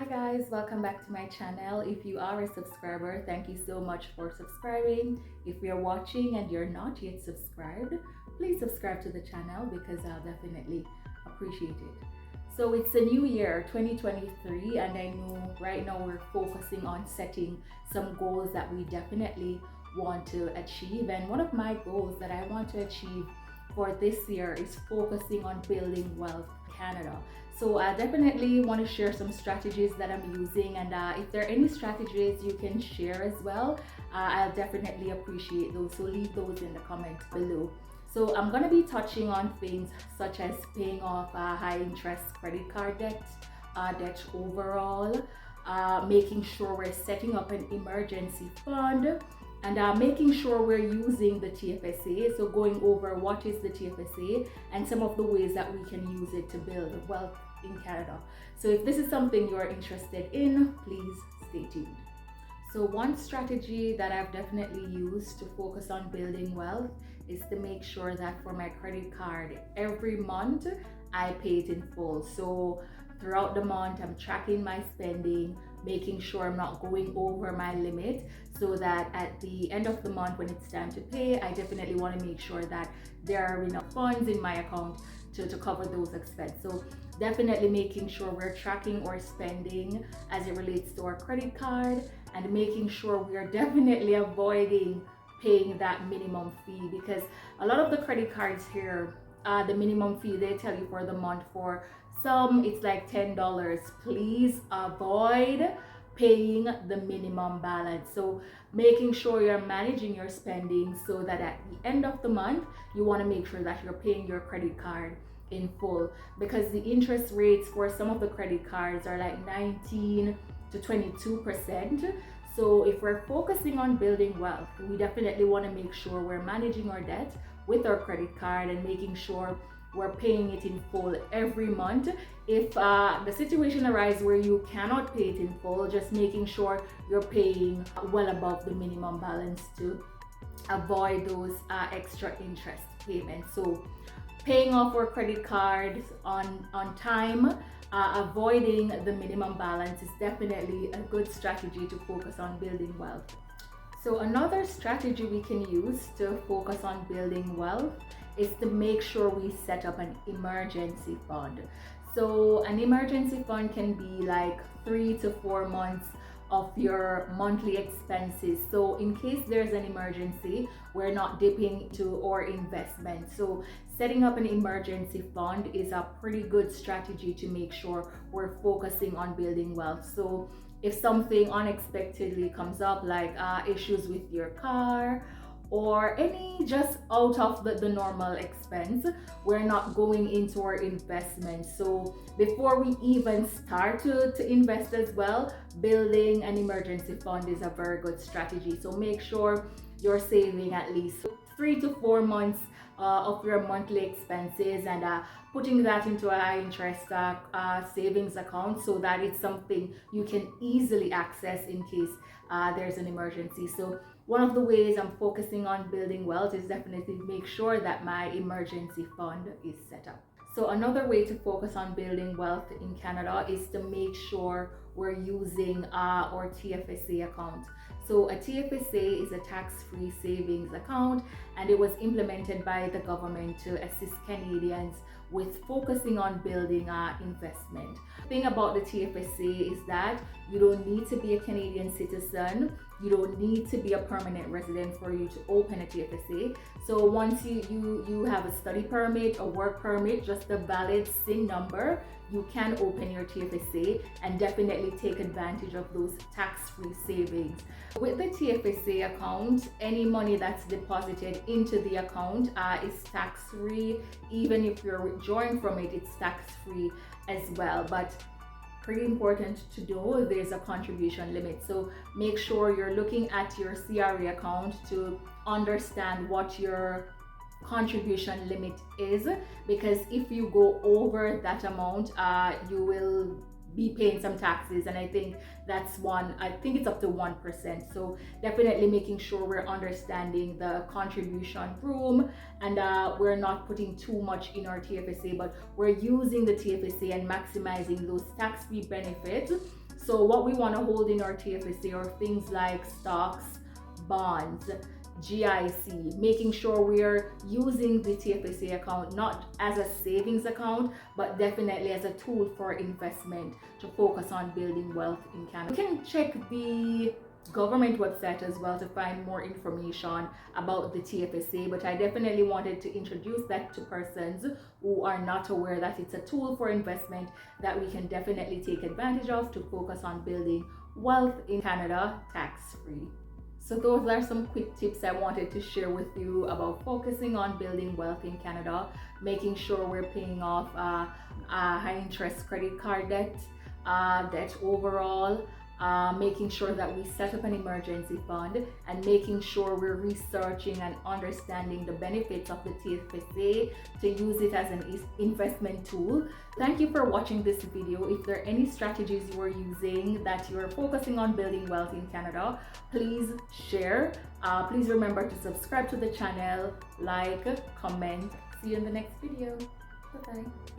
guys, welcome back to my channel. If you are a subscriber, thank you so much for subscribing. If you're watching and you're not yet subscribed, please subscribe to the channel because I'll definitely appreciate it. So it's a new year, 2023, and I know right now we're focusing on setting some goals that we definitely want to achieve. And one of my goals that I want to achieve for this year is focusing on building wealth in Canada. So I definitely want to share some strategies that I'm using, and if there are any strategies you can share as well, I'll definitely appreciate those. So leave those in the comments below. So I'm going to be touching on things such as paying off high interest credit card debt, debt overall, making sure we're setting up an emergency fund, and making sure we're using the TFSA. So going over what is the TFSA and some of the ways that we can use it to build wealth in Canada. So if this is something you're interested in, please stay tuned. So one strategy that I've definitely used to focus on building wealth is to make sure that for my credit card, every month I pay it in full. So throughout the month, I'm tracking my spending, making sure I'm not going over my limit, so that at the end of the month when it's time to pay, I definitely want to make sure that there are enough funds in my account to cover those expenses. So definitely making sure we're tracking our spending as it relates to our credit card, and making sure we are definitely avoiding paying that minimum fee, because a lot of the credit cards here, the minimum fee they tell you for the month, for some it's like $10. Please avoid paying the minimum balance. So making sure you're managing your spending so that at the end of the month you want to make sure that you're paying your credit card in full, because the interest rates for some of the credit cards are like 19 to 22%. So if we're focusing on building wealth, we definitely want to make sure we're managing our debt with our credit card and making sure we're paying it in full every month. If the situation arises where you cannot pay it in full, just making sure you're paying well above the minimum balance to avoid those extra interest payments. So paying off our credit cards on time, avoiding the minimum balance is definitely a good strategy to focus on building wealth. So another strategy we can use to focus on building wealth is to make sure we set up an emergency fund. So an emergency fund can be like 3 to 4 months of your monthly expenses. So in case there's an emergency, we're not dipping into our investment. So setting up an emergency fund is a pretty good strategy to make sure we're focusing on building wealth. So if something unexpectedly comes up, like issues with your car or any just out of the normal expense, we're not going into our investment. So before we even start to invest as well, building an emergency fund is a very good strategy. So make sure you're saving at least 3 to 4 months of your monthly expenses, and putting that into a high interest savings account, so that it's something you can easily access in case there's an emergency. So one of the ways I'm focusing on building wealth is definitely make sure that my emergency fund is set up. So another way to focus on building wealth in Canada is to make sure we're using our TFSA account. So a TFSA is a tax-free savings account, and it was implemented by the government to assist Canadians with focusing on building investment. The thing about the TFSA is that you don't need to be a Canadian citizen. You don't need to be a permanent resident for you to open a TFSA. So once you have a study permit, a work permit, just a valid SIN number, you can open your TFSA and definitely take advantage of those tax-free savings. With the TFSA account, any money that's deposited into the account is tax-free. Even if you're withdrawing from it, it's tax-free as well. But pretty important to know, there's a contribution limit. So make sure you're looking at your CRA account to understand what your contribution limit is, because if you go over that amount, you will be paying some taxes, and I think it's up to 1%. So definitely making sure we're understanding the contribution room, and we're not putting too much in our TFSA, but we're using the TFSA and maximizing those tax-free benefits So what we want to hold in our TFSA are things like stocks, bonds, GIC, making sure we're using the TFSA account not as a savings account, but definitely as a tool for investment to focus on building wealth in Canada. You can check the government website as well to find more information about the TFSA, but I definitely wanted to introduce that to persons who are not aware that it's a tool for investment that we can definitely take advantage of to focus on building wealth in Canada tax-free. So those are some quick tips I wanted to share with you about focusing on building wealth in Canada, making sure we're paying off high interest credit card debt overall, making sure that we set up an emergency fund, and making sure we're researching and understanding the benefits of the TFSA to use it as an investment tool. Thank you for watching this video. If there are any strategies you are using that you are focusing on building wealth in Canada, please share. Please remember to subscribe to the channel, like, comment. See you in the next video. Bye-bye.